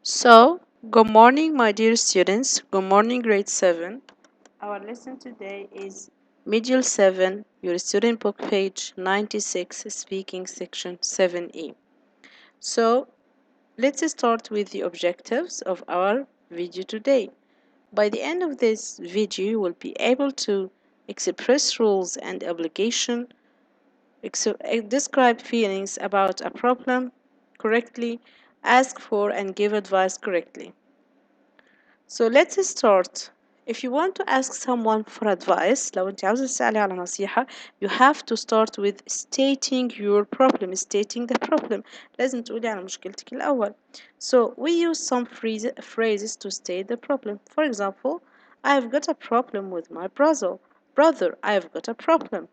So, good morning, my dear students. Good morning, grade 7. Our lesson today is Module 7, your student book page 96, speaking section 7E. So, let's start with the objectives of our video today. By the end of this video, you will be able to express rules and obligation, describe feelings about a problem correctly, ask for and give advice correctly. So let's start. If you want to ask someone for advice, لو انت عاوزة تسألي على نصيحة, you have to start with stating your problem, stating the problem. لازم تقولي على مشكلتك الأول. So we use some phrases to state the problem. For example, I've got a problem with my brother. Brother, I've got a problem.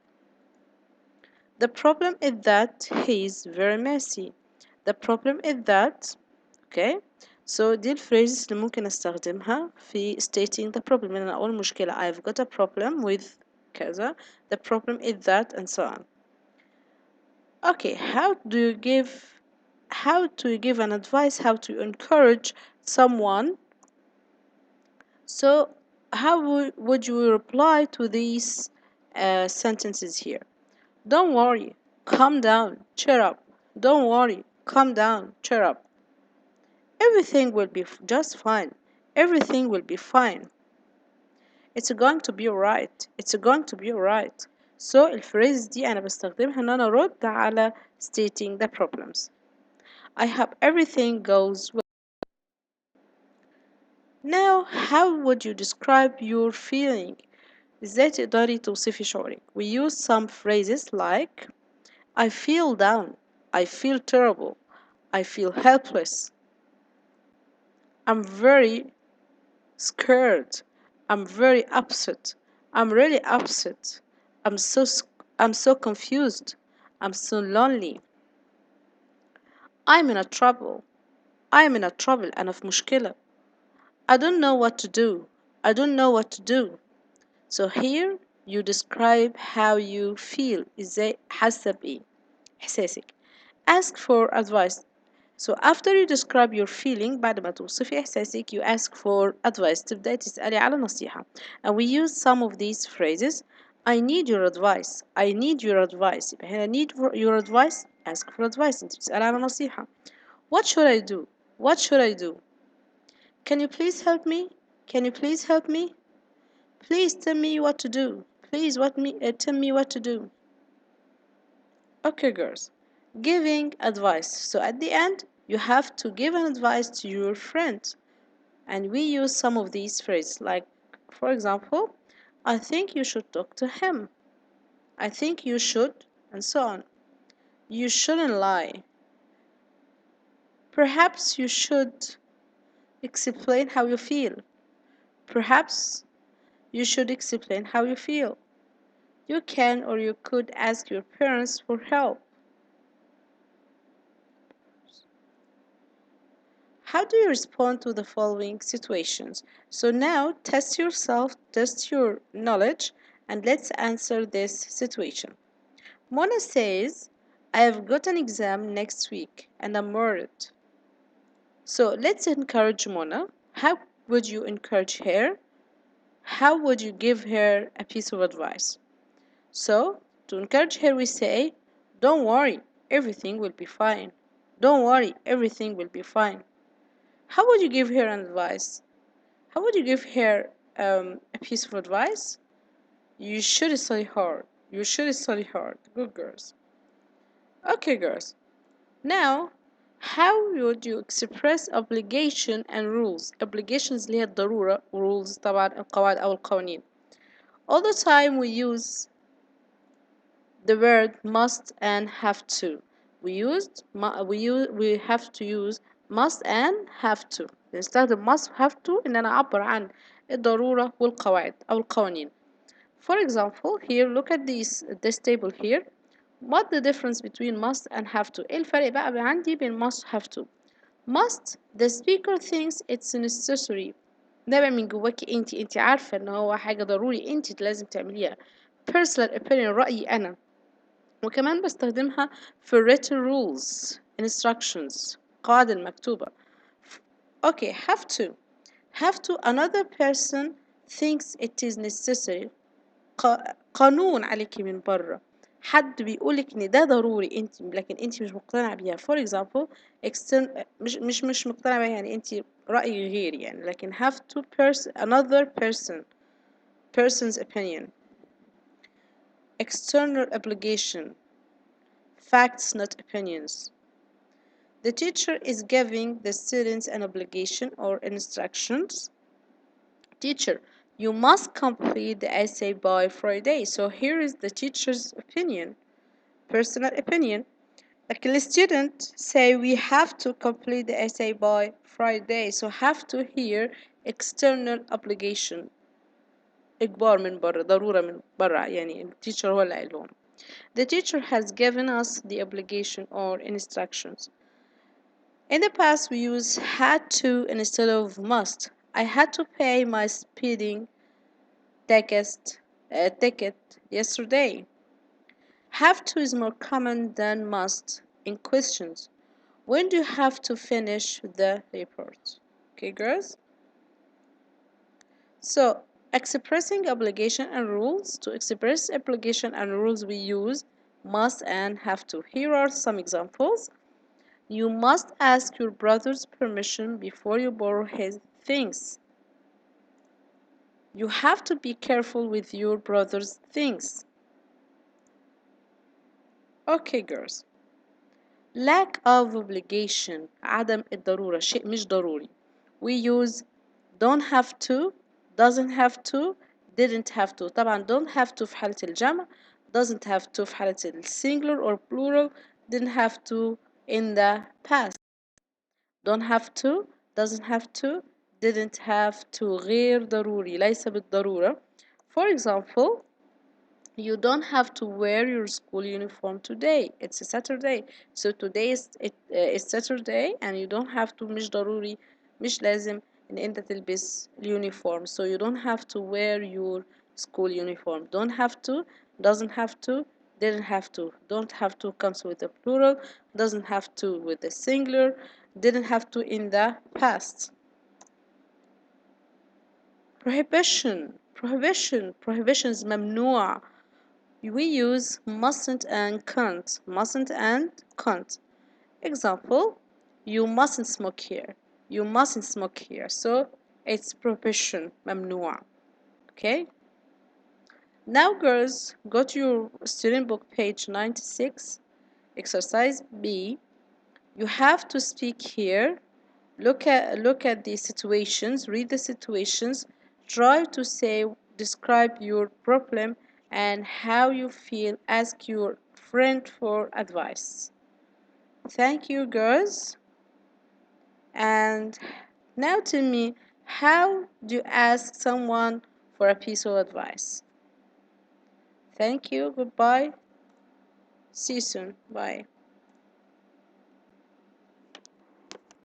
The problem is that he is very messy. The problem is that, okay? So دي الphrases اللي ممكن استخدمها في stating the problem. إن أنا أقول مشكلة I've got a problem with كذا. The problem is that and so on. Okay, how do you give an advice, how to encourage someone? So how would you reply to these sentences here? Don't worry, calm down, cheer up. Don't worry, calm down, cheer up. Everything will be just fine. Everything will be fine. It's going to be alright. It's going to be alright. So الفريز دي أنا بستخدمها إن أنا أرد على stating the problems. I hope everything goes well. Now, how would you describe your feeling? إزاي تقدري توصفي شعورك? We use some phrases like I feel down. I feel terrible. I feel helpless. I'm very scared. I'm very upset. I'm really upset. I'm so confused. I'm so lonely. I'm in a trouble. I'm in a trouble. أنا في مشكلة. I don't know what to do. I don't know what to do. So here you describe how you feel. إزاي حاسة بإيه. إحساسك. Ask for advice. So after you describe your feeling, بعد ما توصفي إحساسك, you ask for advice. تبدأي تسألي على نصيحة. And we use some of these phrases. I need your advice. I need your advice. يبقى هنا need your advice. Ask for advice. أنت بتسألي على نصيحة. What should I do? What should I do? Can you please help me? Can you please help me? Please tell me what to do. Please tell me what to do. Okay, girls. Giving advice. So at the end, you have to give an advice to your friend. And we use some of these phrases, like, for example, I think you should talk to him. I think you should, and so on. You shouldn't lie. Perhaps you should explain how you feel. Perhaps you should explain how you feel. You can or you could ask your parents for help. How do you respond to the following situations? So now test yourself, test your knowledge, and let's answer this situation. Mona says, I have got an exam next week and I'm worried. So let's encourage Mona. How would you encourage her? How would you give her a piece of advice? So to encourage her, we say, don't worry, everything will be fine. Don't worry, everything will be fine. How would you give her an advice? How would you give her a piece of advice? You should study hard. You should study hard. Good girls. Okay, girls. Now, how would you express obligation and rules? Obligations اللي هي الضرورة, rules طبعا القواعد أو القوانين. All the time we use the word must and have to. We have to use must and have to. نستخدم must have to إن أنا أعبر عن الضرورة والقواعد أو القوانين. For example, here look at this table here. What the difference between must and have to? إيه الفرق بقى عندي بين must have to؟ Must the speaker thinks it's necessary. ده بقى من جواكي انت عارفة ان هو حاجة ضروري انت لازم تعمليها. Personal opinion رأيي أنا. وكمان بستخدمها في written rules instructions قواعد المكتوبة. Okay, have to another person thinks it is necessary. قانون عليكي من برا. حد بيقولك ان ده ضروري انت لكن انت مش مقتنعة بيها. For example مش مقتنعة بيها يعني انت رأي غير يعني لكن have to another person's opinion. External obligation, facts not opinions. The teacher is giving the students an obligation or instructions. Teacher, you must complete the essay by Friday. So here is the teacher's opinion, personal opinion. Like the student say we have to complete the essay by Friday. So have to here external obligation. إجبار من برا ضرورة من برا يعني teacher هو اللي قال لهم. The teacher has given us the obligation or instructions. In the past, we use had to instead of must. I had to pay my speeding ticket yesterday. Have to is more common than must in questions. When do you have to finish the report? Okay, girls? So, expressing obligation and rules. To express obligation and rules, we use must and have to. Here are some examples. You must ask your brother's permission before you borrow his things. You have to be careful with your brother's things. Okay, girls. Lack of obligation. عدم الضرورة. شيء مش ضروري. We use don't have to, doesn't have to, didn't have to. طبعا don't have to في حالة الجمع. Doesn't have to في حالة singular or plural. Didn't have to in the past. Don't have to, doesn't have to, didn't have to. غير ضروري. ليس بالضرورة. For example, you don't have to wear your school uniform today. It's a Saturday. So today is Saturday and you don't have to مش ضروري مش لازم إن أنت تلبس اليونيفورم. So you don't have to wear your school uniform. Don't have to, doesn't have to, didn't have to. Don't have to comes with the plural, doesn't have to with the singular, didn't have to in the past. Prohibitions ممنوع. We use mustn't and can't. Mustn't and can't. Example, you mustn't smoke here. You mustn't smoke here. So it's prohibition, ممنوع. Okay? Now girls, go to your student book page 96, exercise B. You have to speak here. Look at the situations, read the situations, try to say, describe your problem and how you feel, ask your friend for advice. Thank you, girls. And now tell me, how do you ask someone for a piece of advice? Thank you, goodbye. See you soon. Bye.